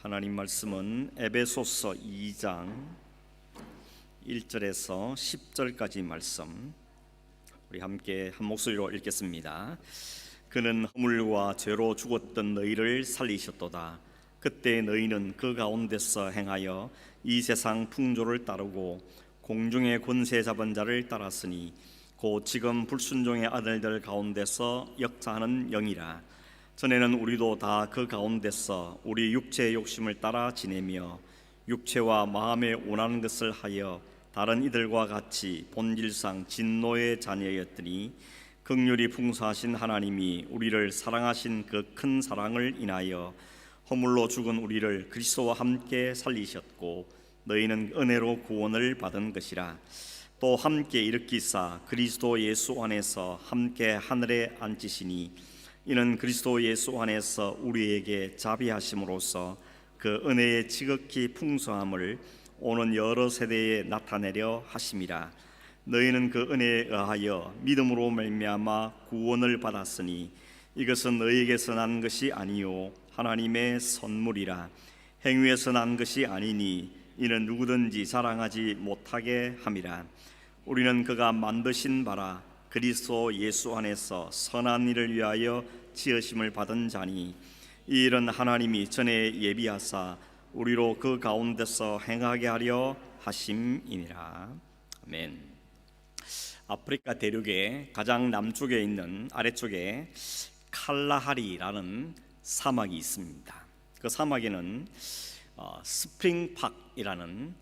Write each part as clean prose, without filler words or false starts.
하나님 말씀은 에베소서 2장 1절에서 10절까지 말씀, 우리 함께 한 목소리로 읽겠습니다. 그는 허물과 죄로 죽었던 너희를 살리셨도다. 그때 너희는 그 가운데서 행하여 이 세상 풍조를 따르고 공중의 권세 잡은 자를 따랐으니 곧 지금 불순종의 아들들 가운데서 역사하는 영이라. 전에는 우리도 다 그 가운데서 우리 육체의 욕심을 따라 지내며 육체와 마음에 원하는 것을 하여 다른 이들과 같이 본질상 진노의 자녀였더니 긍휼이 풍성하신 하나님이 우리를 사랑하신 그 큰 사랑을 인하여 허물로 죽은 우리를 그리스도와 함께 살리셨고 너희는 은혜로 구원을 받은 것이라. 또 함께 일으키사 그리스도 예수 안에서 함께 하늘에 앉히시니 이는 그리스도 예수 안에서 우리에게 자비하심으로써 그 은혜의 지극히 풍성함을 오는 여러 세대에 나타내려 하심이라. 너희는 그 은혜에 의하여 믿음으로 말미암아 구원을 받았으니 이것은 너희에게서 난 것이 아니요 하나님의 선물이라. 행위에서 난 것이 아니니 이는 누구든지 자랑하지 못하게 함이라. 우리는 그가 만드신 바라 그리스도 예수 안에서 선한 일을 위하여 지으심을 받은 자니 이 일은 하나님이 전에 예비하사 우리로 그 가운데서 행하게 하려 하심이니라. 아멘. 아프리카 대륙의 가장 남쪽에 있는 아래쪽에 칼라하리라는 사막이 있습니다. 그 사막에는 스프링팍이라는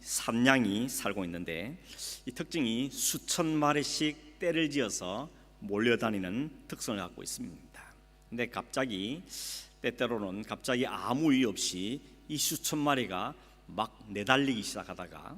산양이 살고 있는데 이 특징이 수천 마리씩 떼를 지어서 몰려다니는 특성을 갖고 있습니다. 근데 갑자기 때때로는 갑자기 아무 이유 없이 이 수천 마리가 막 내달리기 시작하다가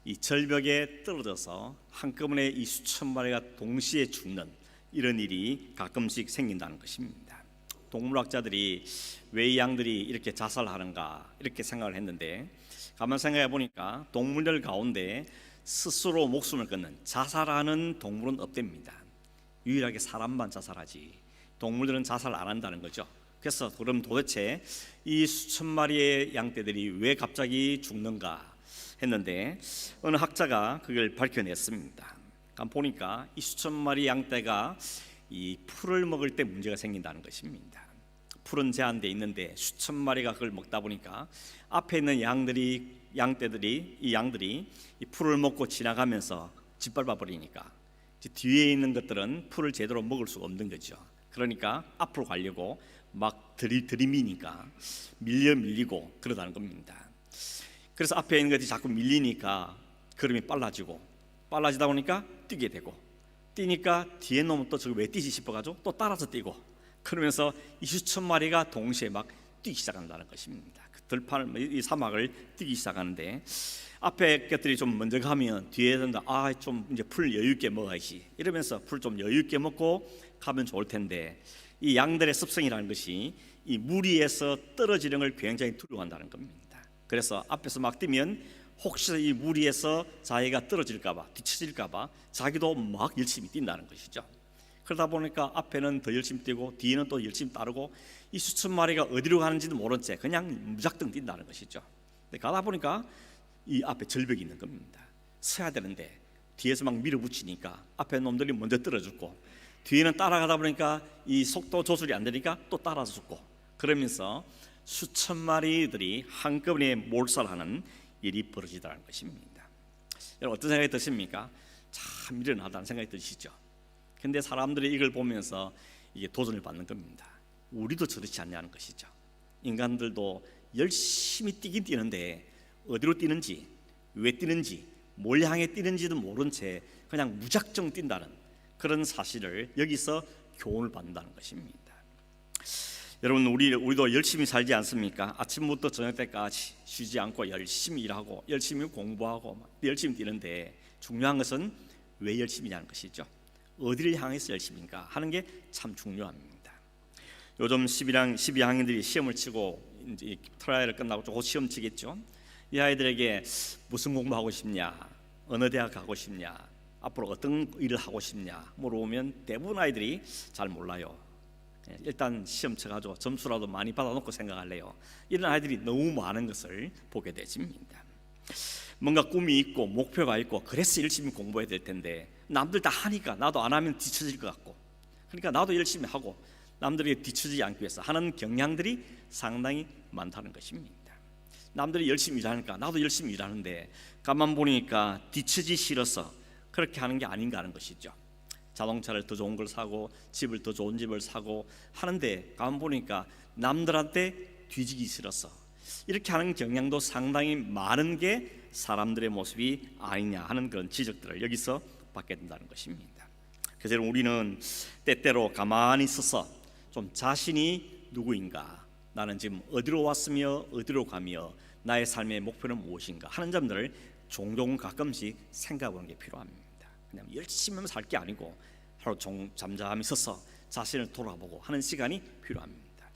이 절벽에 떨어져서 한꺼번에 이 수천 마리가 동시에 죽는 이런 일이 가끔씩 생긴다는 것입니다. 동물학자들이 왜 이 양들이 이렇게 자살하는가 이렇게 생각을 했는데 가만 생각해 보니까 동물들 가운데 스스로 목숨을 끊는 자살하는 동물은 없답니다. 유일하게 사람만 자살하지 동물들은 자살 안 한다는 거죠. 그래서 그럼 도대체 이 수천 마리의 양떼들이 왜 갑자기 죽는가 했는데 어느 학자가 그걸 밝혀냈습니다. 보니까 이 수천 마리 양떼가 이 풀을 먹을 때 문제가 생긴다는 것입니다. 풀은 제한되어 있는데 수천 마리가 그걸 먹다 보니까 앞에 있는 양떼들이 이 풀을 먹고 지나가면서 짓밟아 버리니까 뒤에 있는 것들은 풀을 제대로 먹을 수가 없는 거죠. 그러니까 앞으로 가려고 막 들이미니까 밀리고 그러다는 겁니다. 그래서 앞에 있는 것이 자꾸 밀리니까 걸음이 빨라지다 보니까 뛰게 되고 뛰니까 뒤에 놈은 또 저거 왜 뛰지 싶어가지고 또 따라서 뛰고 그러면서 이 수천 마리가 동시에 막 뛰기 시작한다는 것입니다. 그 들판을 이 사막을 뛰기 시작하는데 앞에 것들이 좀 먼저 가면 뒤에는 좀 이제 풀 여유 있게 먹어야지 이러면서 풀 좀 여유 있게 먹고 가면 좋을 텐데 이 양들의 습성이라는 것이 이 무리에서 떨어지는 걸 굉장히 두려워한다는 겁니다. 그래서 앞에서 막 뛰면 혹시 이 무리에서 자기가 떨어질까봐 뒤처질까봐 자기도 막 열심히 뛴다는 것이죠. 그러다 보니까 앞에는 더 열심히 뛰고 뒤에는 또 열심히 따르고 이 수천 마리가 어디로 가는지도 모른 채 그냥 무작정 뛴다는 것이죠. 가다 보니까 이 앞에 절벽이 있는 겁니다. 서야 되는데 뒤에서 막 밀어붙이니까 앞에 놈들이 먼저 떨어졌고 뒤에는 따라가다 보니까 이 속도 조절이 안 되니까 또 따라서 죽고 그러면서 수천 마리들이 한꺼번에 몰살하는 일이 벌어지더라는 것입니다. 여러분 어떤 생각이 드십니까? 참 미련하다는 생각이 드시죠? 근데 사람들이 이걸 보면서 이게 도전을 받는 겁니다. 우리도 저렇지 않냐는 것이죠. 인간들도 열심히 뛰긴 뛰는데 어디로 뛰는지 왜 뛰는지 뭘 향해 뛰는지도 모른 채 그냥 무작정 뛴다는 그런 사실을 여기서 교훈을 받는다는 것입니다. 여러분 우리도 열심히 살지 않습니까? 아침부터 저녁 때까지 쉬지 않고 열심히 일하고 열심히 공부하고 열심히 뛰는데 중요한 것은 왜 열심히냐는 것이죠. 어디를 향해서 열심인가 하는 게 참 중요합니다. 요즘 12학년들이 시험을 치고 이제 트라이얼을 끝나고 곧 시험 치겠죠. 이 아이들에게 무슨 공부하고 싶냐, 어느 대학 가고 싶냐, 앞으로 어떤 일을 하고 싶냐 물어보면 대부분 아이들이 잘 몰라요. 일단 시험 쳐가지고 점수라도 많이 받아놓고 생각할래요. 이런 아이들이 너무 많은 것을 보게 되집니다. 뭔가 꿈이 있고 목표가 있고 그래서 열심히 공부해야 될 텐데 남들 다 하니까 나도 안 하면 뒤처질 것 같고, 그러니까 나도 열심히 하고 남들에게 뒤처지지 않기 위해서 하는 경향들이 상당히 많다는 것입니다. 남들이 열심히 일하니까 나도 열심히 일하는데 가만 보니까 뒤처지 싫어서 그렇게 하는 게 아닌가 하는 것이죠. 자동차를 더 좋은 걸 사고 집을 더 좋은 집을 사고 하는데 가만 보니까 남들한테 뒤지기 싫어서 이렇게 하는 경향도 상당히 많은 게 사람들의 모습이 아니냐 하는 그런 지적들을 여기서 받게 된다는 것입니다. 그래서 우리는 때때로 가만히 서서 좀 자신이 누구인가, 나는 지금 어디로 왔으며 어디로 가며 나의 삶의 목표는 무엇인가 하는 점들을 종종 가끔씩 생각하는 게 필요합니다. 그냥 열심히 살 게 아니고 하루 잠잠히 서서 자신을 돌아보고 하는 시간이 필요합니다.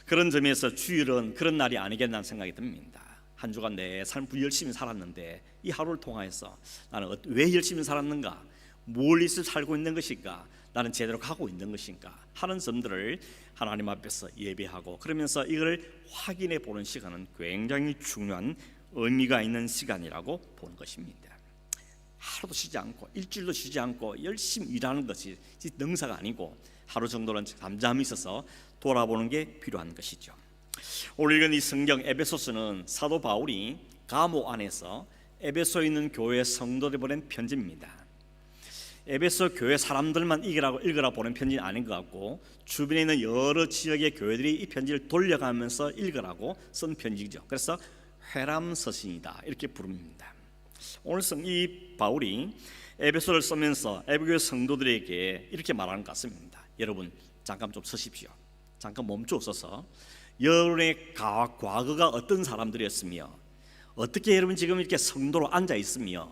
그런 점에서 주일은 그런 날이 아니겠다는 생각이 듭니다. 한 주간 내 삶 열심히 살았는데 이 하루를 통하여서 나는 왜 열심히 살았는가, 뭘 위해서 살고 있는 것인가, 나는 제대로 가고 있는 것인가 하는 점들을 하나님 앞에서 예배하고 그러면서 이걸 확인해 보는 시간은 굉장히 중요한 의미가 있는 시간이라고 보는 것입니다. 하루도 쉬지 않고 일주일도 쉬지 않고 열심히 일하는 것이 능사가 아니고 하루 정도는 잠잠히 있어서 돌아보는 게 필요한 것이죠. 오늘 읽은 이 성경 에베소서는 사도 바울이 감옥 안에서 에베소에 있는 교회 성도들에 보낸 편지입니다. 에베소 교회 사람들만 읽으라 보낸 편지는 아닌 것 같고 주변에 있는 여러 지역의 교회들이 이 편지를 돌려가면서 읽으라고 쓴 편지죠. 그래서 회람서신이다 이렇게 부릅니다. 오늘 이 바울이 에베소를 쓰면서 에베소 성도들에게 이렇게 말하는 것 같습니다. 여러분 잠깐 좀 서십시오. 잠깐 멈춰 서서 여러분의 과거가 어떤 사람들이었으며 어떻게 여러분 지금 이렇게 성도로 앉아 있으며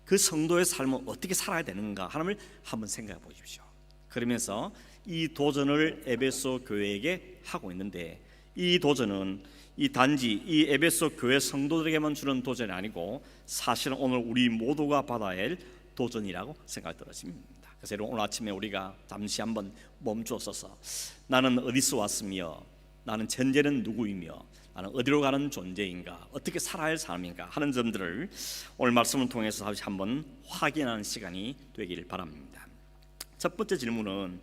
그 성도의 삶을 어떻게 살아야 되는가 하는 걸 한번 생각해 보십시오. 그러면서 이 도전을 에베소 교회에게 하고 있는데 이 도전은 이 단지 이 에베소 교회 성도들에게만 주는 도전이 아니고 사실은 오늘 우리 모두가 받아야 할 도전이라고 생각이 들어집니다. 그래서 오늘 아침에 우리가 잠시 한번 멈춰서서 나는 어디서 왔으며 나는 현재는 누구이며 나는 어디로 가는 존재인가, 어떻게 살아야 할 사람인가 하는 점들을 오늘 말씀을 통해서 다시 한번 확인하는 시간이 되기를 바랍니다. 첫 번째 질문은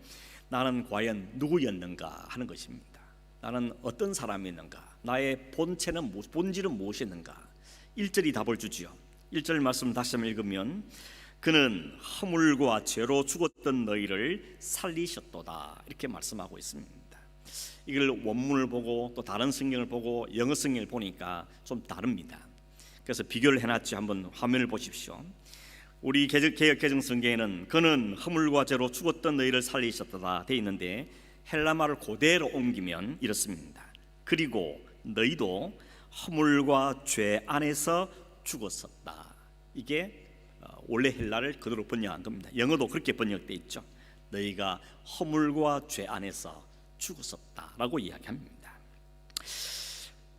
나는 과연 누구였는가 하는 것입니다. 나는 어떤 사람이었는가, 나의 본질은 무엇이었는가. 1절이 답을 주지요. 1절 말씀 다시 한번 읽으면 그는 허물과 죄로 죽었던 너희를 살리셨도다 이렇게 말씀하고 있습니다. 이걸 원문을 보고 또 다른 성경을 보고 영어 성경을 보니까 좀 다릅니다. 그래서 비교를 해놨죠. 한번 화면을 보십시오. 우리 개역 개정 성경에는 그는 허물과 죄로 죽었던 너희를 살리셨도다 돼 있는데 헬라말을 그대로 옮기면 이렇습니다. 그리고 너희도 허물과 죄 안에서 죽었었다. 이게 원래 헬라를 그대로 번역한 겁니다. 영어도 그렇게 번역돼 있죠. 너희가 허물과 죄 안에서 죽었었다라고 이야기합니다.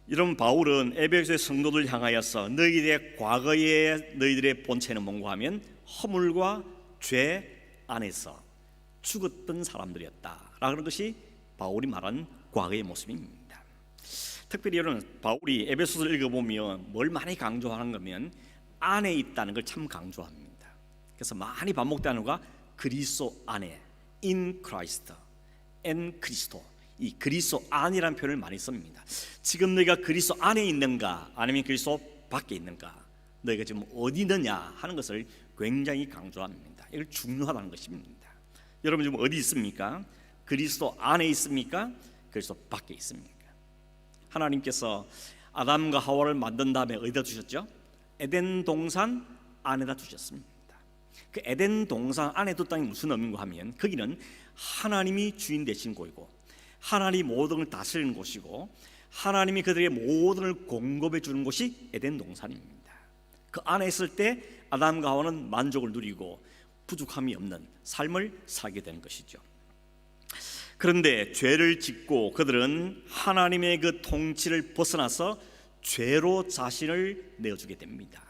이런 바울은 에베소의 성도들 향하여서 너희들의 과거의 너희들의 본체는 뭔가 하면 허물과 죄 안에서 죽었던 사람들이었다라는 것이 바울이 말한 과거의 모습입니다. 특별히 여러분 바울이 에베소서를 읽어보면 뭘 많이 강조하는 거면 안에 있다는 걸 참 강조합니다. 그래서 많이 반복되는 거가 그리스도 안에 in Christ and 그리스도, 이 그리스도 안이라는 표현을 많이 씁니다. 지금 너희가 그리스도 안에 있는가 아니면 그리스도 밖에 있는가, 너희가 지금 어디 있느냐 하는 것을 굉장히 강조합니다. 이걸 중요하다는 것입니다. 여러분 지금 어디 있습니까? 그리스도 안에 있습니까? 그리스도 밖에 있습니까? 하나님께서 아담과 하와를 만든 다음에 어디다 두셨죠? 에덴 동산 안에다 두셨습니다. 그 에덴 동산 안에 뒀다는 게 무슨 의미인가 하면 거기는 하나님이 주인 되신 곳이고 하나님이 모든 걸 다스리는 곳이고 하나님이 그들의 모든 걸 공급해 주는 곳이 에덴 동산입니다. 그 안에 있을 때 아담과 하와는 만족을 누리고 부족함이 없는 삶을 살게 되는 것이죠. 그런데 죄를 짓고 그들은 하나님의 그 통치를 벗어나서 죄로 자신을 내어주게 됩니다.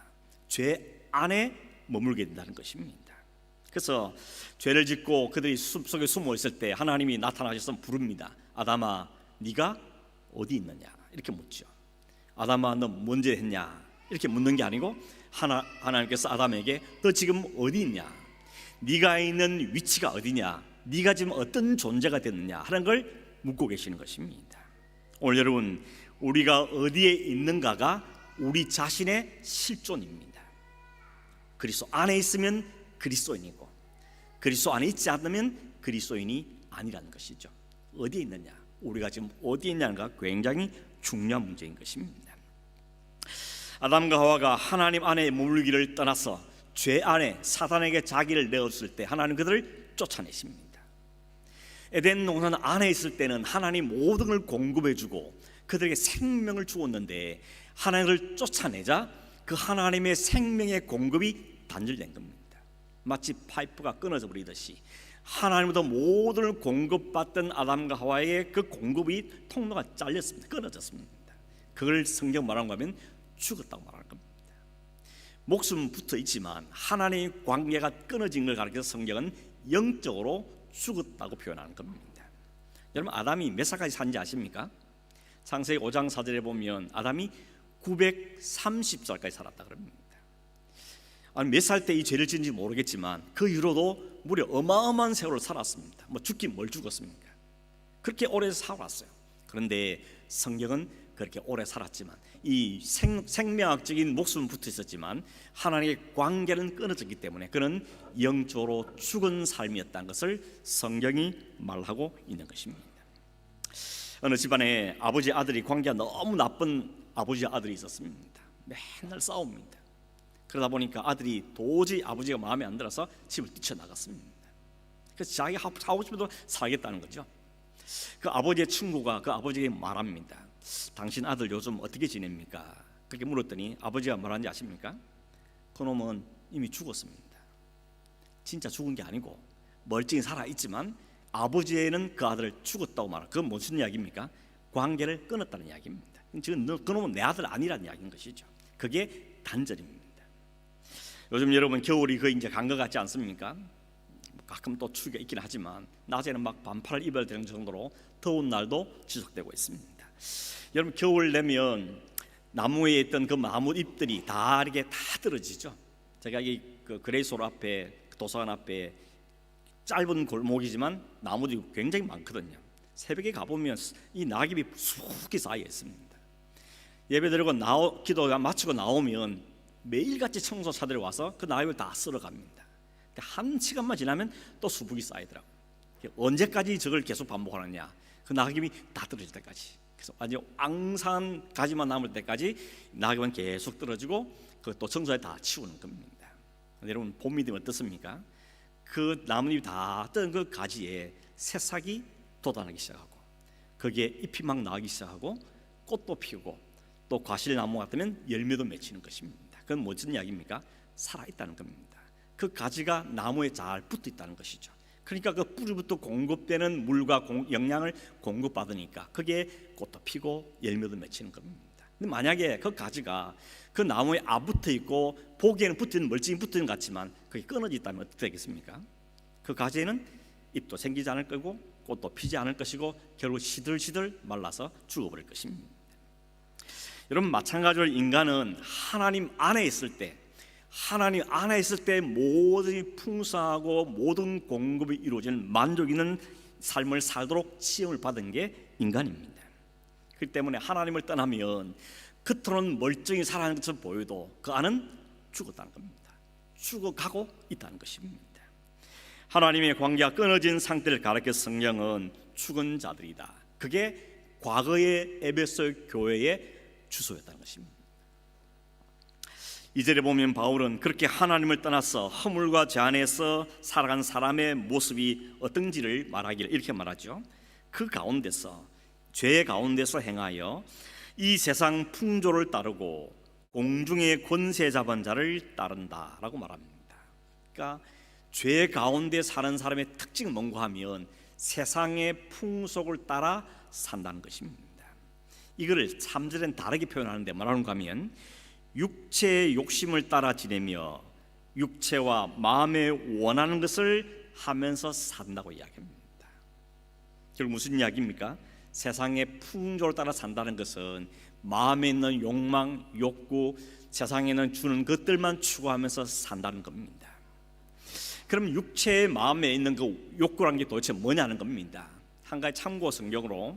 죄 안에 머물게 된다는 것입니다. 그래서 죄를 짓고 그들이 숲속에 숨어 있을 때 하나님이 나타나셔서 부릅니다. 아담아, 네가 어디 있느냐? 이렇게 묻죠. 아담아, 너 뭔지 했냐? 이렇게 묻는 게 아니고 하나님께서 아담에게 너 지금 어디 있냐? 네가 있는 위치가 어디냐? 네가 지금 어떤 존재가 됐느냐? 하는 걸 묻고 계시는 것입니다. 오늘 여러분, 우리가 어디에 있는가가 우리 자신의 실존입니다. 그리스도 안에 있으면 그리스도인이고, 그리스도 안에 있지 않으면 그리스도인이 아니라는 것이죠. 어디에 있느냐, 우리가 지금 어디에 있냐가 굉장히 중요한 문제인 것입니다. 아담과 하와가 하나님 안에 머물기를 떠나서 죄 안에 사단에게 자기를 내었을 때 하나님 그들을 쫓아내십니다. 에덴 동산 안에 있을 때는 하나님 모든 걸 공급해주고 그들에게 생명을 주었는데, 하나님을 쫓아내자 그 하나님의 생명의 공급이 단절된 겁니다. 마치 파이프가 끊어져 버리듯이 하나님부터 모든 걸 공급받던 아담과 하와의 그 공급이 통로가 잘렸습니다. 끊어졌습니다. 그걸 성경 말하는 거 하면 죽었다고 말하는 겁니다. 목숨은 붙어 있지만 하나님의 관계가 끊어진 걸 가리켜서 성경은 영적으로 죽었다고 표현하는 겁니다. 여러분, 아담이 몇 살까지 산지 아십니까? 창세기 5장 4절에 보면 아담이 930살까지 살았다 그럽니다. 몇 살 때 이 죄를 지은지 모르겠지만 그 이후로도 무려 어마어마한 세월을 살았습니다. 뭐 죽긴 뭘 죽었습니까? 그렇게 오래 살았어요. 그런데 성경은 그렇게 오래 살았지만 이 생명학적인 목숨은 붙어 있었지만 하나님의 관계는 끊어졌기 때문에 그는 영적으로 죽은 삶이었다는 것을 성경이 말하고 있는 것입니다. 어느 집안에 아버지 아들이 관계가 너무 나쁜 아버지 아들이 있었습니다. 맨날 싸웁니다. 그러다 보니까 아들이 도저히 아버지가 마음에 안 들어서 집을 뛰쳐나갔습니다. 그래서 자기 하고 싶은 대로 살겠다는 거죠. 그 아버지의 친구가 그 아버지에게 말합니다. 당신 아들 요즘 어떻게 지냅니까? 그렇게 물었더니 아버지가 뭐라는지 아십니까? 그놈은 이미 죽었습니다. 진짜 죽은 게 아니고 멀쩡히 살아있지만 아버지는 그 아들을 죽었다고 말하는, 그건 무슨 이야기입니까? 관계를 끊었다는 이야기입니다. 지금 그놈은 내 아들 아니라는 이야기인 것이죠. 그게 단절입니다. 요즘 여러분 겨울이 거의 이제 간 것 같지 않습니까? 가끔 또 추위가 있긴 하지만 낮에는 막 반팔을 입어야 되는 정도로 더운 날도 지속되고 있습니다. 여러분, 겨울 되면 나무에 있던 그 나무 잎들이 다 이렇게 다 떨어지죠. 제가 이 그 그레이스홀 앞에, 도서관 앞에 짧은 골목이지만 나무들이 굉장히 많거든요. 새벽에 가보면 이 낙엽이 수북히 쌓여 있습니다. 예배 드리고 기도가 마치고 나오면 매일같이 청소차들이 와서 그 낙엽을 다 쓸어갑니다. 한 시간만 지나면 또 수북이 쌓이더라고요. 언제까지 저걸 계속 반복하느냐, 그 낙엽이 다 떨어질 때까지. 그래서 아주 앙상한 가지만 남을 때까지 낙엽은 계속 떨어지고 그또 청소에 다 치우는 겁니다. 여러분, 봄이 되면 어떻습니까? 그 나뭇잎이 다 뜬 그 가지에 새싹이 돋아나기 시작하고 거기에 잎이 막 나기 시작하고 꽃도 피우고 또 과실나무 같으면 열매도 맺히는 것입니다. 그건 무슨 이야기입니까? 살아있다는 겁니다. 그 가지가 나무에 잘 붙어 있다는 것이죠. 그러니까 그 뿌리부터 공급되는 물과 영양을 공급받으니까 그게 꽃도 피고 열매도 맺히는 겁니다. 근데 만약에 그 가지가 그 나무에 안 붙어 있고 보기에는 붙어있는, 멀쩡히 붙어있는 것 같지만 그게 끊어져 있다면 어떻게 되겠습니까? 그 가지에는 잎도 생기지 않을 거고 꽃도 피지 않을 것이고 결국 시들시들 말라서 죽어버릴 것입니다. 여러분, 마찬가지로 인간은 하나님 안에 있을 때, 하나님 안에 있을 때 모든 풍성하고 모든 공급이 이루어지는 만족 있는 삶을 살도록 지음을 받은 게 인간입니다. 그렇기 때문에 하나님을 떠나면 겉으로는 멀쩡히 살아가는 것처럼 보여도 그 안은 죽었다는 겁니다. 죽어가고 있다는 것입니다. 하나님의 관계가 끊어진 상태를 가리켜 성경은 죽은 자들이다, 그게 과거의 에베소 교회의 주소였다는 것입니다. 이절에 보면 바울은 그렇게 하나님을 떠나서 허물과 죄 안에서 살아간 사람의 모습이 어떤지를 말하기를 이렇게 말하죠. 그 가운데서, 죄 가운데서 행하여 이 세상 풍조를 따르고 공중의 권세 잡은 자를 따른다라고 말합니다. 그러니까 죄 가운데 사는 사람의 특징은 뭔가 하면 세상의 풍속을 따라 산다는 것입니다. 이거를 3절엔 다르게 표현하는데 뭐라는가 하면 육체의 욕심을 따라 지내며 육체와 마음에 원하는 것을 하면서 산다고 이야기합니다. 결국 무슨 이야기입니까? 세상의 풍조를 따라 산다는 것은 마음에 있는 욕망, 욕구, 세상에는 주는 것들만 추구하면서 산다는 겁니다. 그럼 육체의 마음에 있는 그 욕구라는 게 도대체 뭐냐는 겁니다. 한 가지 참고 성경으로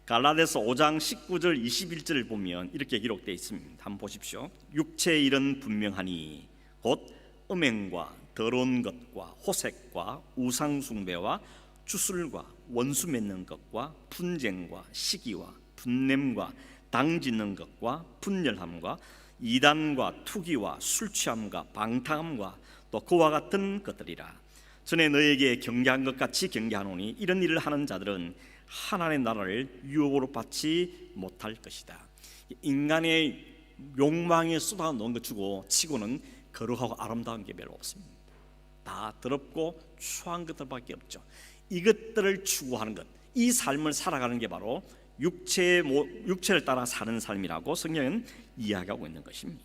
갈라디아서 5장 19절 21절을 보면 이렇게 기록되어 있습니다. 한번 보십시오. 육체의 일은 분명하니 곧 음행과 더러운 것과 호색과 우상숭배와 주술과 원수 맺는 것과 분쟁과 시기와 분냄과 당짓는 것과 분열함과 이단과 투기와 술취함과 방탕함과 또 그와 같은 것들이라. 전에 너에게 경계한 것 같이 경계하노니 이런 일을 하는 자들은 하나님의 나라를 유업으로 받지 못할 것이다. 인간의 욕망에 쏟아 놓은 것 주고 치고는 거룩하고 아름다운 게 별로 없습니다. 다 더럽고 추한 것들밖에 없죠. 이것들을 추구하는 것, 이 삶을 살아가는 게 바로 육체를 따라 사는 삶이라고 성경은 이야기하고 있는 것입니다.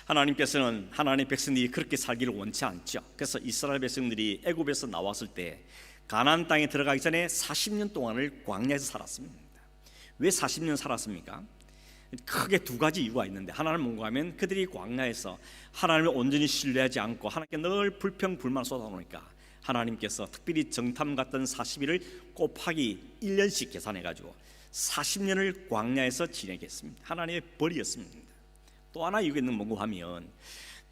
하나님께서는 하나님의 백성들이 그렇게 살기를 원치 않죠. 그래서 이스라엘 백성들이 애굽에서 나왔을 때 가나안 땅에 들어가기 전에 40년 동안을 광야에서 살았습니다. 왜 40년 살았습니까? 크게 두 가지 이유가 있는데, 하나는 뭔가 하면 그들이 광야에서 하나님을 온전히 신뢰하지 않고 하나님께 늘 불평 불만 쏟아놓으니까 하나님께서 특별히 정탐 같은 40일을 곱하기 1년씩 계산해가지고 40년을 광야에서 지내겠습니다. 하나님의 벌이었습니다. 또 하나 이유가 있는 뭔가 하면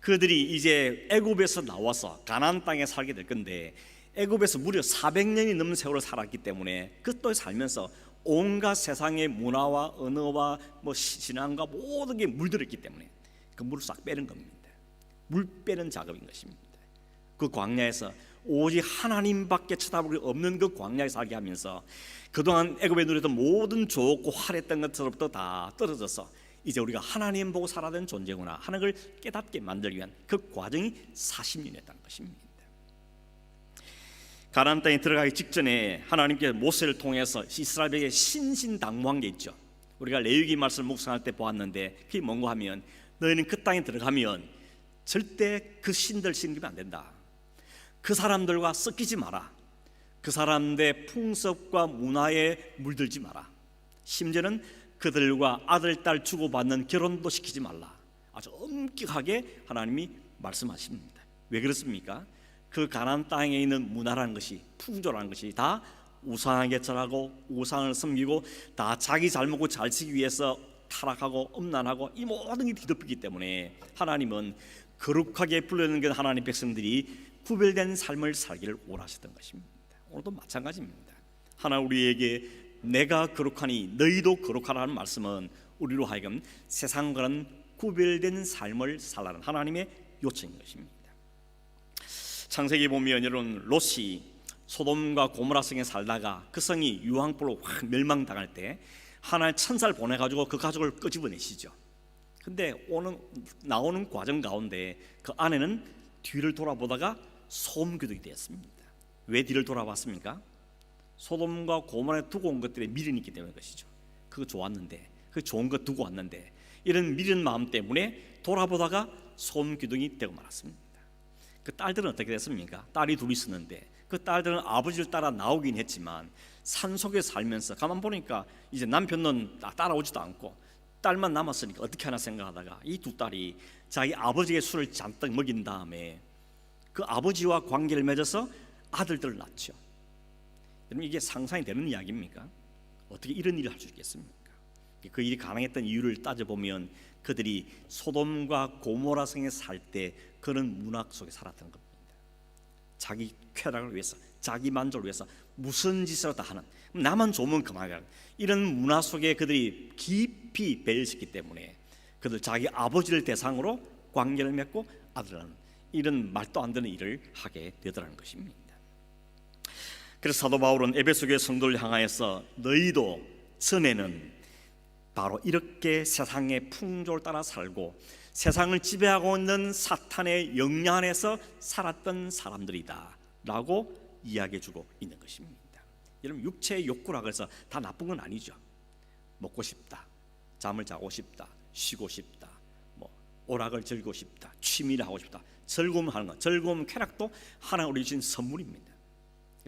그들이 이제 애굽에서 나와서 가나안 땅에 살게 될 건데, 애굽에서 무려 400년이 넘는 세월을 살았기 때문에 그 또 살면서 온갖 세상의 문화와 언어와 신앙과 모든 게 물들었기 때문에 그 물을 싹 빼는 겁니다. 물 빼는 작업인 것입니다. 그 광야에서 오직 하나님밖에 쳐다볼 게 없는 그 광야에 살게 하면서 그동안 애굽에 누렸던 모든 좋고 화려했던 것들로부터 다 떨어져서 이제 우리가 하나님 보고 살아야 되는 존재구나 하는 걸 깨닫게 만들기 위한 그 과정이 40년이었다는 것입니다. 가나안 땅에 들어가기 직전에 하나님께서 모세를 통해서 이스라엘에게 신신당부한 게 있죠. 우리가 레위기 말씀을 묵상할 때 보았는데 그게 뭔가 하면 너희는 그 땅에 들어가면 절대 그 신들 신기면 안 된다. 그 사람들과 섞이지 마라. 그 사람들의 풍습과 문화에 물들지 마라. 심지어는 그들과 아들, 딸 주고받는 결혼도 시키지 말라. 아주 엄격하게 하나님이 말씀하십니다. 왜 그렇습니까? 그 가나안 땅에 있는 문화라는 것이, 풍조라는 것이 다 우상에게 절하고 우상을 섬기고 다 자기 잘 먹고 잘 쓰기 위해서 타락하고 음란하고 이 모든 게 뒤덮이기 때문에 하나님은 거룩하게 불러내는 게 하나님 백성들이 구별된 삶을 살기를 원하셨던 것입니다. 오늘도 마찬가지입니다. 하나님 우리에게 내가 거룩하니 너희도 거룩하라는 말씀은 우리로 하여금 세상과는 구별된 삶을 살라는 하나님의 요청인 것입니다. 창세기 보면 여러분 롯이 소돔과 고모라 성에 살다가 그 성이 유황불로 확 멸망당할 때 하나의 천사를 보내가지고 그 가족을 끄집어내시죠. 근데 나오는 과정 가운데 그 아내는 뒤를 돌아보다가 소음기둥이 되었습니다. 왜 뒤를 돌아봤습니까? 소돔과 고모라에 두고 온 것들에 미련이 있기 때문에 것이죠. 그거 좋았는데, 그 좋은 거 두고 왔는데 이런 미련 마음 때문에 돌아보다가 소음기둥이 되고 말았습니다. 그 딸들은 어떻게 됐습니까? 딸이 둘이 있었는데 그 딸들은 아버지를 따라 나오긴 했지만 산속에 살면서 가만 보니까 이제 남편은 따라오지도 않고 딸만 남았으니까 어떻게 하나 생각하다가 이 두 딸이 자기 아버지의 술을 잔뜩 먹인 다음에 그 아버지와 관계를 맺어서 아들들을 낳죠. 여러분 이게 상상이 되는 이야기입니까? 어떻게 이런 일을 할 수 있겠습니까? 그 일이 가능했던 이유를 따져보면 그들이 소돔과 고모라 성에 살 때 그런 문화 속에 살았던 겁니다. 자기 쾌락을 위해서, 자기 만족을 위해서 무슨 짓을 다 하는, 나만 좋으면 그만이라, 이런 문화 속에 그들이 깊이 배려했기 때문에 그들 자기 아버지를 대상으로 관계를 맺고 아들을 낳는 이런 말도 안 되는 일을 하게 되더라는 것입니다. 그래서 사도 바울은 에베소 교회 성도를 향하여서 너희도 전에는 바로 이렇게 세상의 풍조를 따라 살고 세상을 지배하고 있는 사탄의 영향 안에서 살았던 사람들이다 라고 이야기해주고 있는 것입니다. 여러분 육체의 욕구라고 해서 다 나쁜 건 아니죠. 먹고 싶다, 잠을 자고 싶다, 쉬고 싶다, 뭐 돈 많이 벌고 싶다, 뭐 이런 욕망, 이런 욕구들, 이런 욕망들은 다 나쁜 건 아니죠. 그러나 그 욕망들이 오락을 즐기고 싶다, 취미를 하고 싶다, 즐거움 하는 것, 즐거움 쾌락도 하나님 우리 주신 선물입니다.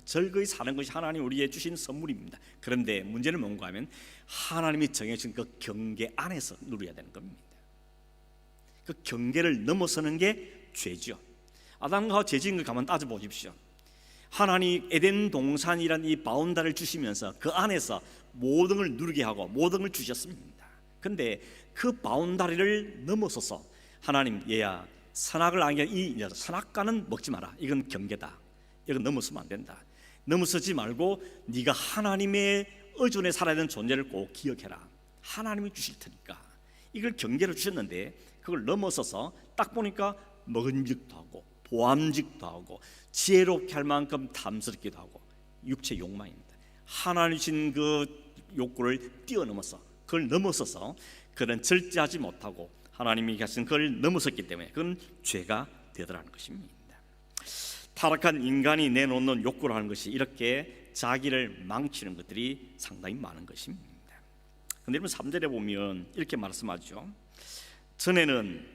즐거이 사는 것이 하나님 우리에게 주신 선물입니다. 그런데 문제는 뭔가 하면 하나님이 정해진 그 경계 안에서 누려야 되는 겁니다. 그 경계를 넘어서는 게 죄죠. 아담과 죄 지은 걸 가만 따져보십시오. 하나님 에덴 동산이란 이 바운다를 주시면서 그 안에서 모든 걸 누리게 하고 모든 걸 주셨습니다. 근데 그 바운다리를 넘어서서 하나님, 얘야 선악을 알게 이 선악과는 먹지 마라. 이건 경계다. 이건 넘어서면 안 된다. 넘어서지 말고 네가 하나님의 의존에 살아야 되는 존재를 꼭 기억해라. 하나님이 주실 테니까. 이걸 경계를 주셨는데 그걸 넘어서서 딱 보니까 먹음직도 하고 보암직도 하고 지혜롭게 할 만큼 탐스럽기도 하고 육체 욕망입니다. 하나님 주신 그 욕구를 뛰어넘어서 그걸 넘어서서 그는 절제하지 못하고 하나님이 하신 그걸 넘어섰기 때문에 그건 죄가 되더라는 것입니다. 타락한 인간이 내놓는 욕구라는 것이 이렇게 자기를 망치는 것들이 상당히 많은 것입니다. 그런데 여러분 3절에 보면 이렇게 말씀하죠. 전에는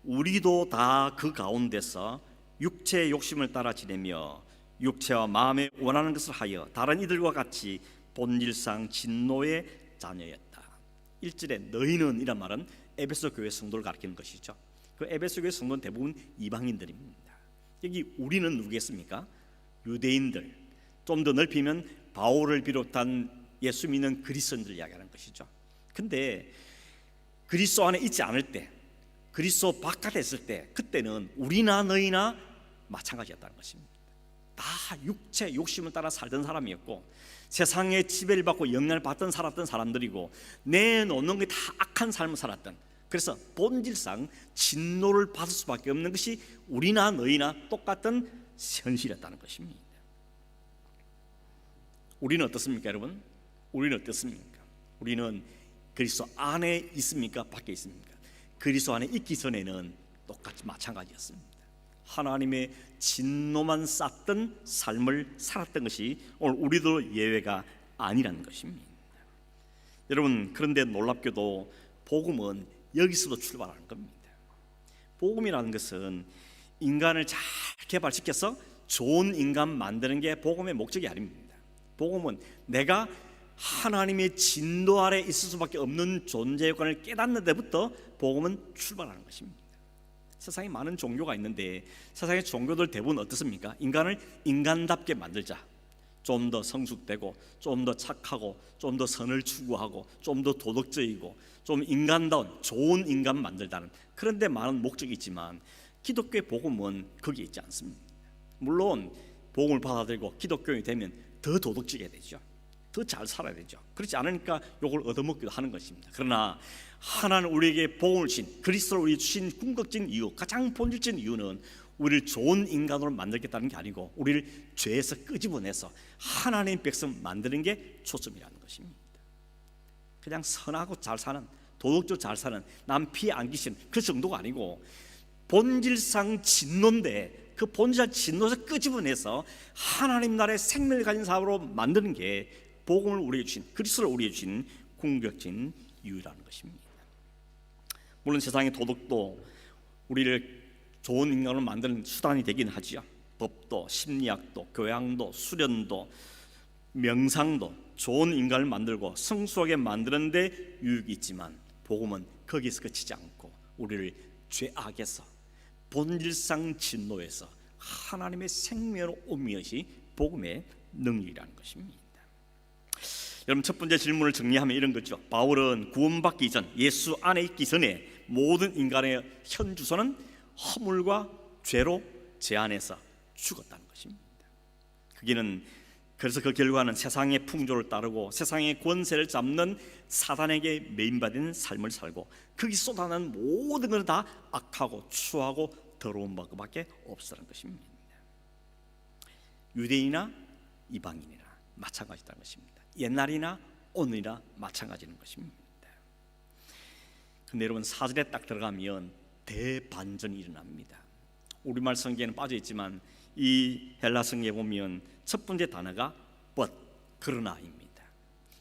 우리도 다 그 가운데서 육체의 욕심을 따라 지내며 육체와 마음에 원하는 것을 하여 다른 이들과 같이 본질상 진노의 자녀였다. 1절에 너희는 이란 말은 에베소 교회 성도를 가리키는 것이죠. 그 에베소 교회 성도는 대부분 이방인들입니다. 여기 우리는 누구겠습니까? 유대인들, 좀 더 넓히면 바울을 비롯한 예수 믿는 그리스도인들 이야기하는 것이죠. 근데 그리스도 안에 있지 않을 때, 그리스도 바깥에 있을 때 그때는 우리나 너희나 마찬가지였다는 것입니다. 다 육체 욕심을 따라 살던 사람이었고 세상에 지배를 받고 영향을 받던 살았던 사람들이고 내놓는 게 다 악한 삶을 살았던, 그래서 본질상 진노를 받을 수밖에 없는 것이 우리나 너희나 똑같은 현실이었다는 것입니다. 우리는 어떻습니까, 여러분? 우리는 어떻습니까? 우리는 그리스도 안에 있습니까? 밖에 있습니까? 그리스도 안에 있기 전에는 똑같이 마찬가지였습니다. 하나님의 진노만 쌌던 삶을 살았던 것이 오늘 우리도 예외가 아니라는 것입니다. 여러분, 그런데 놀랍게도 복음은 여기서도 출발하는 겁니다. 복음이라는 것은 인간을 잘 개발시켜서 좋은 인간 만드는 게 복음의 목적이 아닙니다. 복음은 내가 하나님의 진노 아래 있을 수밖에 없는 존재 요건을 깨닫는 데부터 복음은 출발하는 것입니다. 세상에 많은 종교가 있는데 세상의 종교들 대부분 어떻습니까? 인간을 인간답게 만들자, 좀 더 성숙되고 좀 더 착하고 좀 더 선을 추구하고 좀 더 도덕적이고 좀 인간다운 좋은 인간 만들다는, 그런데 많은 목적이 있지만 기독교의 복음은 거기에 있지 않습니다. 물론 복음을 받아들이고 기독교인이 되면 더 도덕적이어야 되죠. 더 잘 살아야 되죠. 그렇지 않으니까 욕을 얻어먹기도 하는 것입니다. 그러나 하나님 우리에게 복음을 주신, 그리스도를 우리 주신 궁극적인 이유, 가장 본질적인 이유는 우리를 좋은 인간으로 만들겠다는 게 아니고 우리를 죄에서 끄집어내서 하나님의 백성 만드는 게 초점이라는 것입니다. 그냥 선하고 잘 사는, 도덕적으로 잘 사는, 남 피해 안 끼치는 그 정도가 아니고 본질상 진노인데 그 본질상 진노에서 끄집어내서 하나님 나라의 생명을 가진 사람으로 만드는 게 복음을 우리에게 주신, 그리스도를 우리에게 주신 궁극적인 이유라는 것입니다. 물론 세상의 도덕도 우리를 좋은 인간으로 만드는 수단이 되긴 하지요. 법도, 심리학도, 교양도, 수련도, 명상도 좋은 인간을 만들고 성숙하게 만드는 데 유익이 있지만 복음은 거기서 그치지 않고 우리를 죄악에서, 본질상 진노에서 하나님의 생명으로 옮기는 것이 복음의 능력이라는 것입니다. 여러분, 첫 번째 질문을 정리하면 이런 거죠. 바울은 구원받기 전, 예수 안에 있기 전에 모든 인간의 현 주소는 허물과 죄로 제 안에서 죽었다는 것입니다. 그래서 그 결과는 세상의 풍조를 따르고 세상의 권세를 잡는 사단에게 매인받은 삶을 살고 거기 쏟아내는 모든 것을 다 악하고 추하고 더러운 것밖에 없었던 것입니다. 유대인이나 이방인이나 마찬가지다는 것입니다. 옛날이나 오늘이나 마찬가지인 것입니다. 근데 여러분, 4절에 딱 들어가면 대반전이 일어납니다. 우리말 성경에는 빠져있지만 이 헬라 성경에 보면 첫 번째 단어가 but, 그러나입니다.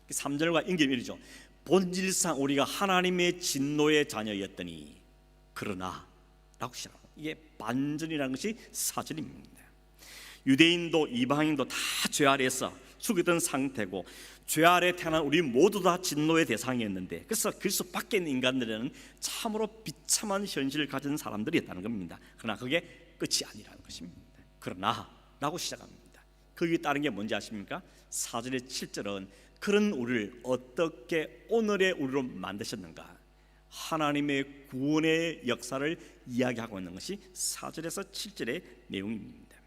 3절과 연결이 이죠. 본질상 우리가 하나님의 진노의 자녀였더니 그러나 라고 시작합니다. 이게 반전이라는 것이 사절입니다. 유대인도 이방인도 다 죄 아래에서 죽었던 상태고, 죄 아래 태어난 우리 모두 다 진노의 대상이었는데, 그래서 그리스도 밖에 있는 인간들은 참으로 비참한 현실을 가진 사람들이었다는 겁니다. 그러나 그게 끝이 아니라는 것입니다. 그러나 라고 시작합니다. 거기에 따른 게 뭔지 아십니까? 4절의 7절은 그런 우리를 어떻게 오늘의 우리로 만드셨는가, 하나님의 구원의 역사를 이야기하고 있는 것이 4절에서 7절의 내용입니다.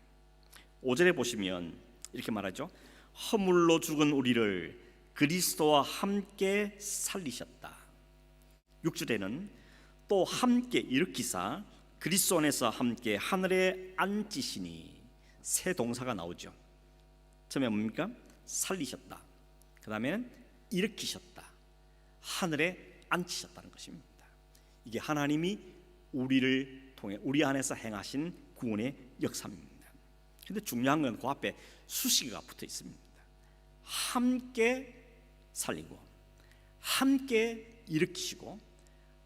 5절에 보시면 이렇게 말하죠. 허물로 죽은 우리를 그리스도와 함께 살리셨다. 6절에는 또 함께 일으키사 그리스도 안에서 함께 하늘에 앉히시니, 새 동사가 나오죠. 처음에 뭡니까? 살리셨다. 그 다음에는 일으키셨다. 하늘에 앉히셨다는 것입니다. 이게 하나님이 우리를 통해 우리 안에서 행하신 구원의 역사입니다. 근데 중요한 건 그 앞에 수식어가 붙어 있습니다. 함께 살리고, 함께 일으키시고,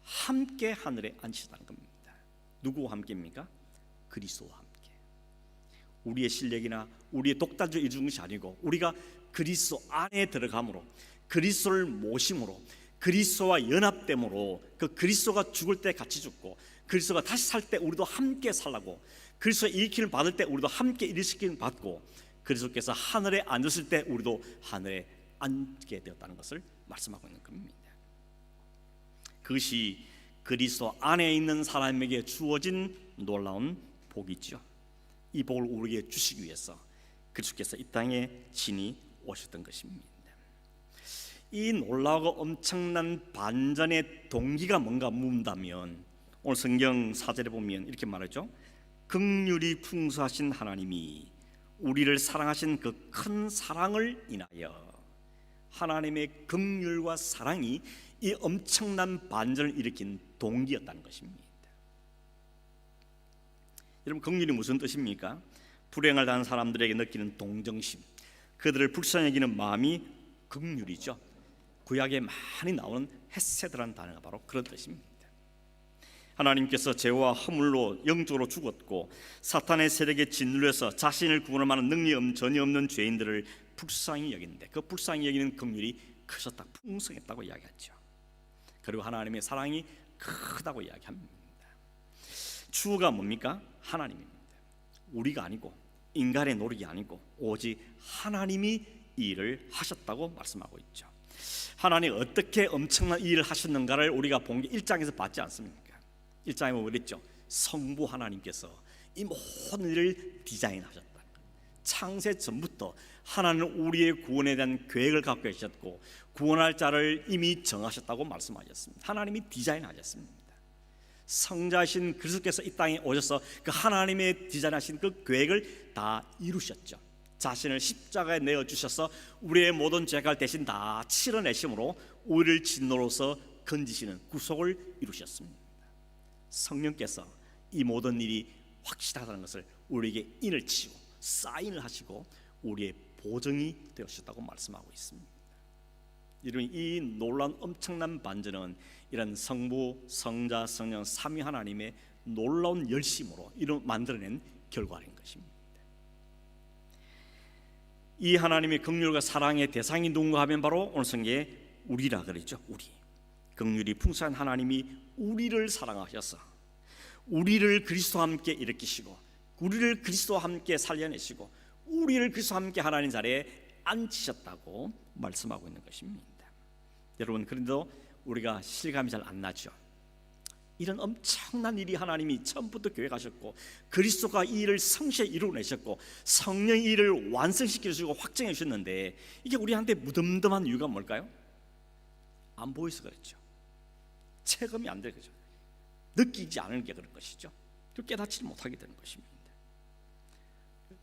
함께 하늘에 앉히셨다는 겁니다. 누구와 함께입니까? 그리스도와 함께. 우리의 실력이나 우리의 독단적으로 이루는 것이 아니고, 우리가 그리스도 안에 들어감으로, 그리스도를 모심으로, 그리스도와 연합됨으로, 그 그리스도가 죽을 때 같이 죽고, 그리스도가 다시 살 때 우리도 함께 살라고, 그리스도의 일으킴을 받을 때 우리도 함께 일으킴을 받고, 그리스도께서 하늘에 앉으실 때 우리도 하늘에 앉게 되었다는 것을 말씀하고 있는 겁니다. 그것이 그리스도 안에 있는 사람에게 주어진 놀라운 복이죠. 이 복을 우리에게 주시기 위해서 그리스도께서 이 땅에 친히 오셨던 것입니다. 이 놀라고 엄청난 반전의 동기가 뭔가 묻는다면, 오늘 성경 4절에 보면 이렇게 말하죠. 긍휼이 풍성하신 하나님이 우리를 사랑하신 그 큰 사랑을 인하여, 하나님의 긍휼과 사랑이 이 엄청난 반전을 일으킨 동기였다는 것입니다. 여러분, 긍휼이 무슨 뜻입니까? 불행을 당한 사람들에게 느끼는 동정심, 그들을 불쌍히 여기는 마음이 긍휼이죠. 구약에 많이 나오는 헤세드라는 단어가 바로 그런 뜻입니다. 하나님께서 죄와 허물로 영적으로 죽었고 사탄의 세력에 짓눌려서 자신을 구원할 만한 능력이 전혀 없는 죄인들을 불쌍히 여기는데, 그 불쌍히 여기는 긍휼이 크셨다, 풍성했다고 이야기하죠. 그리고 하나님의 사랑이 크다고 이야기합니다. 주가 뭡니까? 하나님입니다. 우리가 아니고, 인간의 노력이 아니고, 오직 하나님이 이 일을 하셨다고 말씀하고 있죠. 하나님이 어떻게 엄청난 일을 하셨는가를 우리가 본 게 1장에서 봤지 않습니까? 1장에 뭐 그랬죠? 성부 하나님께서 이 모든 일을 디자인하셨다. 창세 전부터 하나님은 우리의 구원에 대한 계획을 갖고 계셨고, 구원할 자를 이미 정하셨다고 말씀하셨습니다. 하나님이 디자인하셨습니다. 성자신 그리스도께서 이 땅에 오셔서 그 하나님의 디자인하신 그 계획을 다 이루셨죠. 자신을 십자가에 내어주셔서 우리의 모든 죄가 대신 다 치러내심으로 우리를 진노로서 건지시는 구속을 이루셨습니다. 성령께서 이 모든 일이 확실하다는 것을 우리에게 인을 치고 사인을 하시고 우리의 보증이 되셨다고 말씀하고 있습니다. 이런 이 놀라운 엄청난 반전은 이런 성부, 성자, 성령 삼위 하나님의 놀라운 열심으로 이런 만들어낸 결과인 것입니다. 이 하나님의 긍휼과 사랑의 대상이 누군가 하면 바로 오늘 성경에 우리라 그랬죠. 우리. 긍휼이 풍성한 하나님이 우리를 사랑하셔서 우리를 그리스도와 함께 일으키시고, 우리를 그리스도와 함께 살려내시고, 우리를 그리스도와 함께 하나님 자리에 앉히셨다고 말씀하고 있는 것입니다. 여러분, 그런데도 우리가 실감이 잘 안 나죠. 이런 엄청난 일이 하나님이 처음부터 계획하셨고, 그리스도가 이 일을 성실히 이루어내셨고, 성령이 이 일을 완성시켜주시고 확정해 주셨는데, 이게 우리한테 무덤덤한 이유가 뭘까요? 안 보여서 그렇죠. 체감이 안 되죠. 느끼지 않은 게 그런 것이죠. 깨닫지 못하게 되는 것입니다.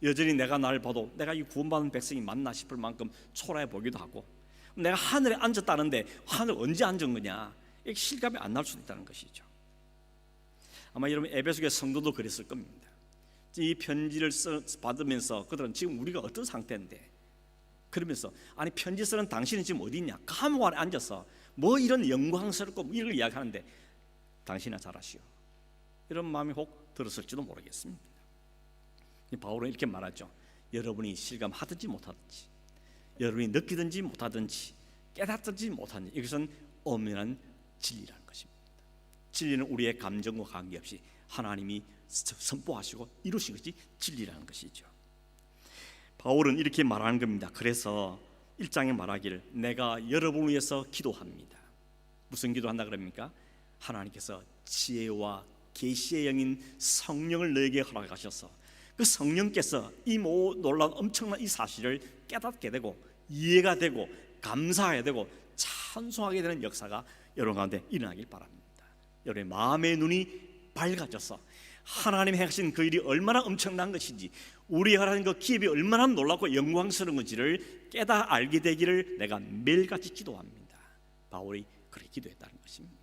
여전히 내가 나를 봐도 내가 이 구원받은 백성이 맞나 싶을 만큼 초라해 보기도 하고, 내가 하늘에 앉았다는데 하늘 언제 앉은 거냐, 이게 실감이 안 날 수도 있다는 것이죠. 아마 여러분 에베소교회 성도도 그랬을 겁니다. 이 편지를 받으면서 그들은 지금 우리가 어떤 상태인데, 그러면서 아니 편지 쓰는 당신은 지금 어디 있냐, 감옥 안에 앉아서 뭐 이런 영광스럽고 이걸 이야기하는데, 당신이나 잘 아시오. 이런 마음이 혹 들었을지도 모르겠습니다. 바울은 이렇게 말하죠. 여러분이 실감하든지 못하든지, 여러분이 느끼든지 못하든지, 깨닫든지 못하든지, 이것은 엄연한 진리라는 것입니다. 진리는 우리의 감정과 관계없이 하나님이 선포하시고 이루신 것이 진리라는 것이죠. 바울은 이렇게 말하는 겁니다. 그래서 1장에 말하기를 내가 여러분을 위해서 기도합니다. 무슨 기도한다 그럽니까? 하나님께서 지혜와 계시의 영인 성령을 너에게 허락하셔서 그 성령께서 이 놀라운 엄청난 이 사실을 깨닫게 되고 이해가 되고 감사하게 되고 찬송하게 되는 역사가 여러분 가운데 일어나길 바랍니다. 여러분의 마음의 눈이 밝아져서 하나님이 행하신 그 일이 얼마나 엄청난 것인지, 우리가 하는 그 기업이 얼마나 놀랍고 영광스러운 건지를 깨닫 알게 되기를 내가 매일같이 기도합니다. 바울이 그렇게 기도했다는 것입니다.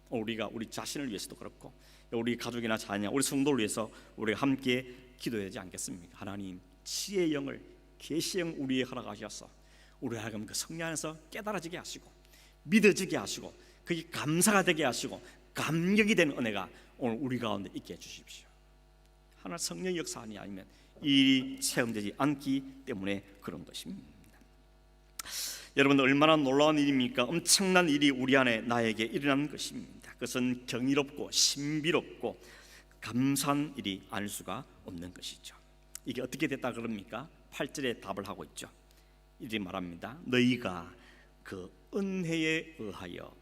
우리가 우리 자신을 위해서도 그렇고 우리 가족이나 자녀, 우리 성도를 위해서 우리가 함께 기도해야 되지 않겠습니까? 하나님 지혜의 영을, 계시의 영 우리에 허락하셔서 우리 하여금 그 성령 안에서 깨달아지게 하시고 믿어지게 하시고 그게 감사가 되게 하시고 감격이 되는 은혜가 오늘 우리 가운데 있게 해주십시오. 하나 성령의 역사가 아니면 이 체험되지 않기 때문에 그런 것입니다. 여러분, 얼마나 놀라운 일입니까? 엄청난 일이 우리 안에 나에게 일어난 것입니다. 그것은 경이롭고 신비롭고 감사한 일이 아닐 수가 없는 것이죠. 이게 어떻게 됐다 그럽니까? 8절에 답을 하고 있죠. 이렇게 말합니다. 너희가 그 은혜에 의하여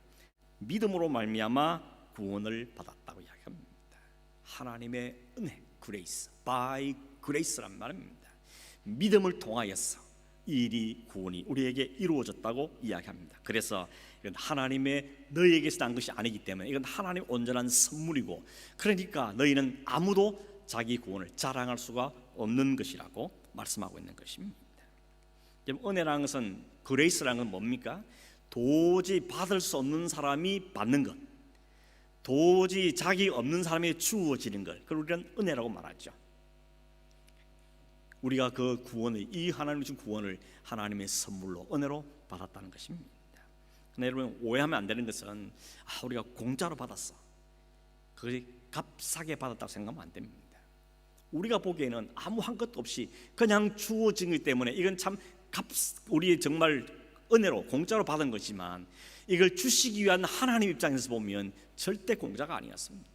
믿음으로 말미암아 구원을 받았다고 이야기합니다. 하나님의 은혜, grace, by grace란 말입니다. 믿음을 통하여서 이 일이 구원이 우리에게 이루어졌다고 이야기합니다. 그래서 이건 하나님의 너희에게서 난 것이 아니기 때문에 이건 하나님의 온전한 선물이고, 그러니까 너희는 아무도 자기 구원을 자랑할 수가 없는 것이라고 말씀하고 있는 것입니다. 은혜라는 것은, 그레이스라는 건 뭡니까? 도저히 받을 수 없는 사람이 받는 것, 도저히 자기 없는 사람이 주어지는 것, 그걸 우리는 은혜라고 말하죠. 우리가 그 구원을, 이 하나님의 준 구원을 하나님의 선물로, 은혜로 받았다는 것입니다. 근데 여러분, 오해하면 안 되는 것은 우리가 공짜로 받았어, 그것이 값싸게 받았다고 생각하면 안 됩니다. 우리가 보기에는 아무 한 것도 없이 그냥 주어진 것 때문에 이건 참 우리 정말 은혜로 공짜로 받은 것이지만, 이걸 주시기 위한 하나님 입장에서 보면 절대 공짜가 아니었습니다.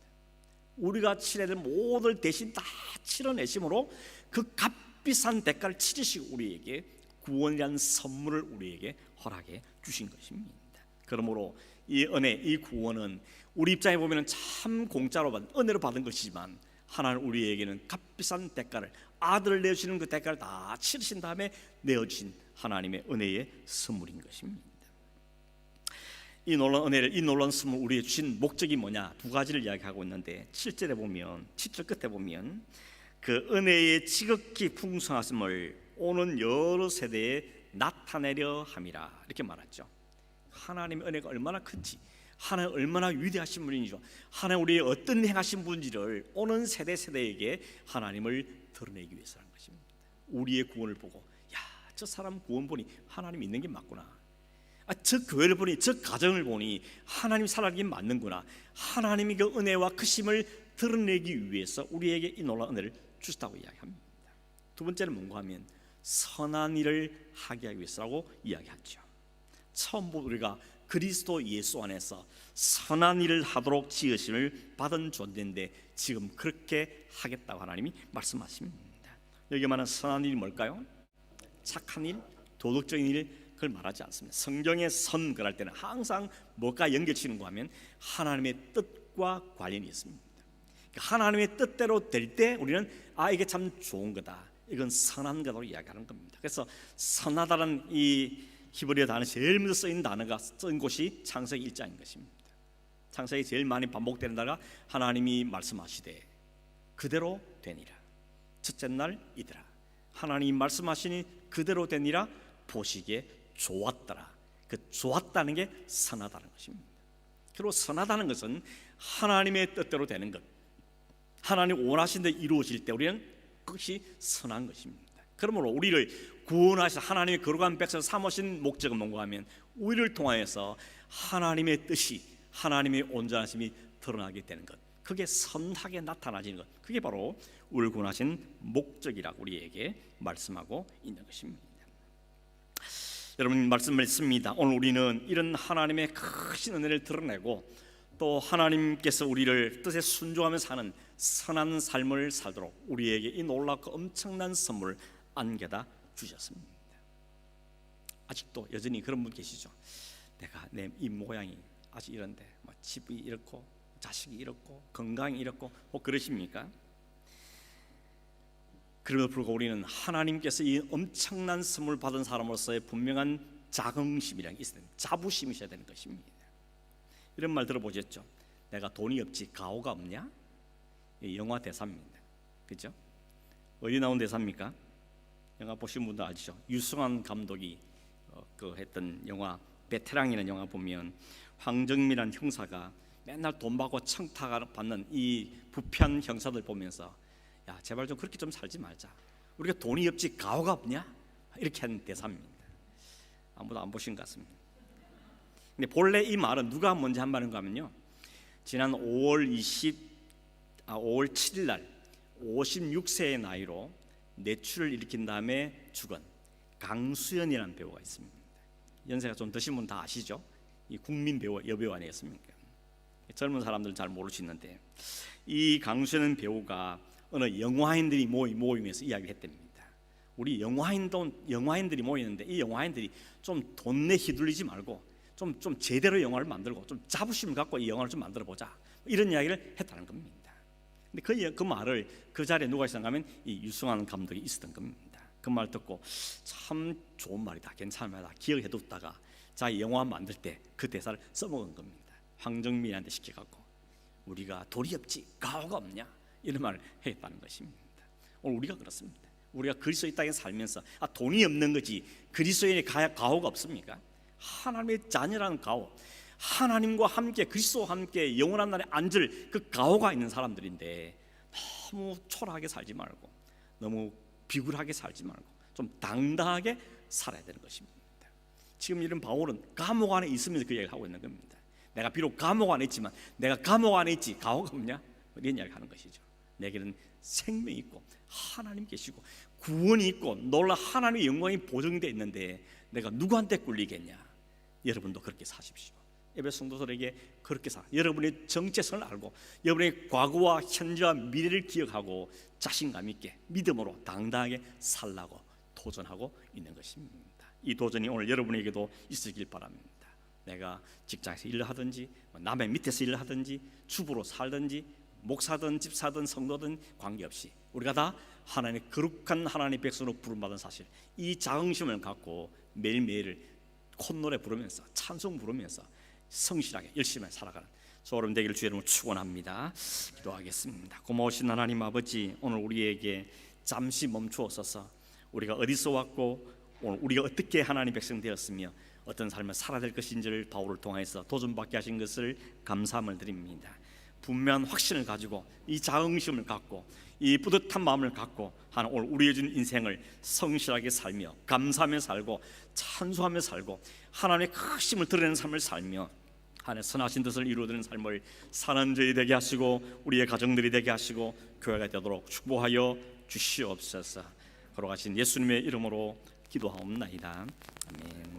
우리가 치러야 될 모든 대신 다 치러내심으로 그 값비싼 대가를 치르시고 우리에게 구원이라는 선물을 우리에게 허락해 주신 것입니다. 그러므로 이 은혜, 이 구원은 우리 입장에 보면 참 공짜로 받은, 은혜로 받은 것이지만, 하나님 우리에게는 값비싼 대가를, 아들을 내주시는 그 대가를 다 치르신 다음에 내어주신 하나님의 은혜의 선물인 것입니다. 이 놀라운 은혜를, 이 놀라운 선물 우리에게 주신 목적이 뭐냐? 두 가지를 이야기하고 있는데, 7절에 보면, 7절 끝에 보면 그 은혜의 지극히 풍성하심을 오는 여러 세대에 나타내려 함이라, 이렇게 말하죠. 하나님의 은혜가 얼마나 큰지, 하나님 얼마나 위대하신 분인지, 하나님 우리의 어떤 행하신 분인지를 오는 세대에게 하나님을 드러내기 위해서라는 것입니다. 우리의 구원을 보고, 야, 저 사람 구원 보니 하나님 있는 게 맞구나, 저 교회를 보니, 저 가정을 보니 하나님 살아가긴 맞는구나, 하나님의 그 은혜와 크심을 드러내기 위해서 우리에게 이 놀라운 은혜를 주셨다고 이야기합니다. 두 번째는 뭔가 하면 선한 일을 하게 하기 위해서라고 이야기하죠. 처음부터 우리가 그리스도 예수 안에서 선한 일을 하도록 지으심을 받은 존재인데 지금 그렇게 하겠다고 하나님이 말씀하십니다. 여기 말하는 선한 일이 뭘까요? 착한 일, 도덕적인 일, 그걸 말하지 않습니다. 성경의 선, 그럴 때는 항상 뭐가 연결치는가 하면 하나님의 뜻과 관련이 있습니다. 하나님의 뜻대로 될 때 우리는 이게 참 좋은 거다, 이건 선한 거라고 이야기하는 겁니다. 그래서 선하다는 이 히브리어 단어 제일 먼저 쓰인 단어가 쓴 곳이 창세기 1장인 것입니다. 창세기 제일 많이 반복되는 단어가 하나님이 말씀하시되 그대로 되니라, 첫째 날 이더라, 하나님이 말씀하시니 그대로 되니라, 보시기에 좋았더라. 그 좋았다는 게 선하다는 것입니다. 그리고 선하다는 것은 하나님의 뜻대로 되는 것, 하나님 원하신 대로 이루어질 때 우리는 그것이 선한 것입니다. 그러므로 우리를 구원하신 하나님의 거룩한 백성 삼으신 목적은 뭔가 하면 우리를 통하여서 하나님의 뜻이, 하나님의 온전하심이 드러나게 되는 것, 그게 선하게 나타나지는 것, 그게 바로 우리를 구원하신 목적이라고 우리에게 말씀하고 있는 것입니다. 여러분, 말씀했습니다. 오늘 우리는 이런 하나님의 크신 은혜를 드러내고 또 하나님께서 우리를 뜻에 순종하며 사는 선한 삶을 살도록 우리에게 이 놀랍고 엄청난 선물을 안겨다 주셨습니다. 아직도 여전히 그런 분 계시죠? 내가 내 이 모양이 아직 이런데 집이 이렇고 자식이 이렇고 건강이 이렇고 그러십니까? 그럼에도 불구하고 우리는 하나님께서 이 엄청난 선물 받은 사람으로서의 분명한 자긍심이라는 게 있어야 됩니다. 자부심이 있어야 되는 것입니다. 이런 말 들어보셨죠? 내가 돈이 없지 가오가 없냐? 이 영화 대사입니다. 그렇죠? 어디 나온 대사입니까? 영화 보신 분도 아시죠? 유승환 감독이 했던 영화 베테랑이라는 영화 보면 황정민이라는 형사가 맨날 돈 받고 청탁받는 이 부패한 형사들 보면서 야, 제발 좀 그렇게 좀 살지 말자. 우리가 돈이 없지 가오가 없냐? 이렇게 하는 대사입니다. 아무도 안 보신 것 같습니다. 근데 본래 이 말은 누가 먼저 한 말인가 하면요, 지난 5월 7일 날 56세의 나이로 뇌출을 일으킨 다음에 죽은 강수연이라는 배우가 있습니다. 연세가 좀 드신 분 다 아시죠? 이 국민 배우, 여배우 아니겠습니까? 젊은 사람들은 잘 모를 수 있는데 이 강수연 배우가 어느 영화인들이 모임에서 이야기를 했답니다. 우리 영화인들이 모이는데 이 영화인들이 좀 돈내 휘둘리지 말고 좀 제대로 영화를 만들고 좀 자부심을 갖고 이 영화를 좀 만들어 보자, 이런 이야기를 했다는 겁니다. 근데 그 말을 그 자리에 누가 있었는가 하면 이 유승환 감독이 있었던 겁니다. 그 말 듣고 참 좋은 말이다, 괜찮은 말이다 기억해뒀다가 자기 영화 만들 때 그 대사를 써먹은 겁니다. 황정민한테 시켜갖고 우리가 돈이 없지 가오가 없냐, 이런 말을 했다는 것입니다. 오늘 우리가 그렇습니다. 우리가 그리스도의 땅에 살면서 돈이 없는 거지 그리스도의 가오가 없습니까? 하나님의 자녀라는 가오, 하나님과 함께 그리스도와 함께 영원한 날에 앉을 그 가오가 있는 사람들인데 너무 초라하게 살지 말고 너무 비굴하게 살지 말고 좀 당당하게 살아야 되는 것입니다. 지금 이런 바울은 감옥 안에 있으면서 그 얘기를 하고 있는 겁니다. 내가 비록 감옥 안에 있지만 내가 감옥 안에 있지 가오가 없냐, 이런 이야기를 하는 것이죠. 내게는 생명이 있고 하나님 계시고 구원이 있고 놀라 하나님의 영광이 보증되어 있는데 내가 누구한테 꿀리겠냐? 여러분도 그렇게 사십시오. 에베소 성도들에게 그렇게 여러분의 정체성을 알고 여러분의 과거와 현재와 미래를 기억하고 자신감 있게 믿음으로 당당하게 살라고 도전하고 있는 것입니다. 이 도전이 오늘 여러분에게도 있으길 바랍니다. 내가 직장에서 일을 하든지 남의 밑에서 일을 하든지 주부로 살든지 목사든 집사든 성도든 관계없이 우리가 다 하나님의 거룩한 하나님의 백성으로 부름받은 사실, 이 자긍심을 갖고 매일매일 콧노래 부르면서 찬송 부르면서 성실하게 열심히 살아가는 저여러분 되기를 주의 이름으로 축원합니다. 기도하겠습니다. 고마우신 하나님 아버지, 오늘 우리에게 잠시 멈추어서서 우리가 어디서 왔고 오늘 우리가 어떻게 하나님 백성 되었으며 어떤 삶을 살아야 될 것인지를 바울을 통해서 도전받게 하신 것을 감사함을 드립니다. 분명한 확신을 가지고 이 자긍심을 갖고 이 뿌듯한 마음을 갖고 하나 오늘 우리의 준 인생을 성실하게 살며 감사하며 살고 찬송하며 살고 하나님의 크심을 드러내는 삶을 살며 하나님의 선하신 뜻을 이루어드리는 삶을 사는 저희 되게 하시고 우리의 가정들이 되게 하시고 교회가 되도록 축복하여 주시옵소서. 걸어가신 예수님의 이름으로 기도하옵나이다. 아멘.